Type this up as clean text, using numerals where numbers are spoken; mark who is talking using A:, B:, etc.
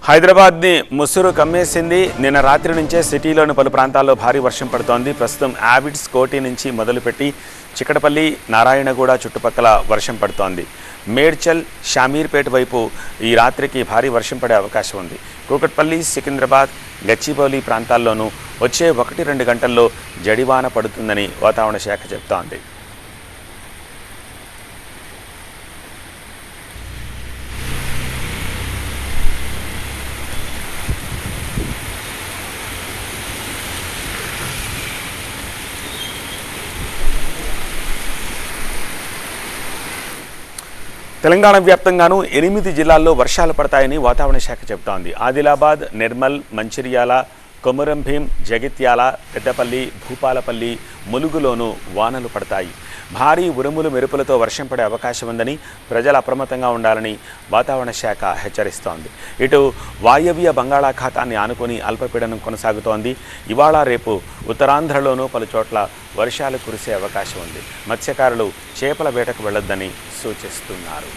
A: హైదరాబాద్ని ముసురు కమ్మేసింది. నిన్న రాత్రి నుంచే సిటీలోని పలు ప్రాంతాల్లో భారీ వర్షం పడుతోంది. ప్రస్తుతం ఆబిడ్స్ కోటి నుంచి మొదలుపెట్టి చికటపల్లి, నారాయణగూడ చుట్టుపక్కల వర్షం పడుతోంది. మేడ్చల్, షామీర్పేట వైపు ఈ రాత్రికి భారీ వర్షం పడే అవకాశం ఉంది. కూకట్పల్లి, సికింద్రాబాద్, గచ్చిబౌలి ప్రాంతాల్లోనూ వచ్చే 1-2 గంటల్లో జడివాన పడుతుందని వాతావరణ శాఖ చెబుతోంది. తెలంగాణ వ్యాప్తంగానూ 8 జిల్లాల్లో వర్షాలు పడతాయని వాతావరణ శాఖ చెబుతోంది. ఆదిలాబాద్, నిర్మల్, మంచిర్యాల, కొమురంభీం, జగిత్యాల, పెద్దపల్లి, భూపాలపల్లి, ములుగులోనూ వానలు పడతాయి. భారీ ఉరుములు మెరుపులతో వర్షం పడే అవకాశం ఉందని ప్రజలు అప్రమత్తంగా ఉండాలని వాతావరణ శాఖ హెచ్చరిస్తోంది. ఇటు వాయవ్య బంగాళాఖాతాన్ని ఆనుకొని అల్పపీడనం కొనసాగుతోంది. ఇవాళ రేపు ఉత్తరాంధ్రలోనూ పలు చోట్ల వర్షాలు కురిసే అవకాశం ఉంది. మత్స్యకారులు చేపల వేటకు వెళ్లొద్దని సూచిస్తున్నారు.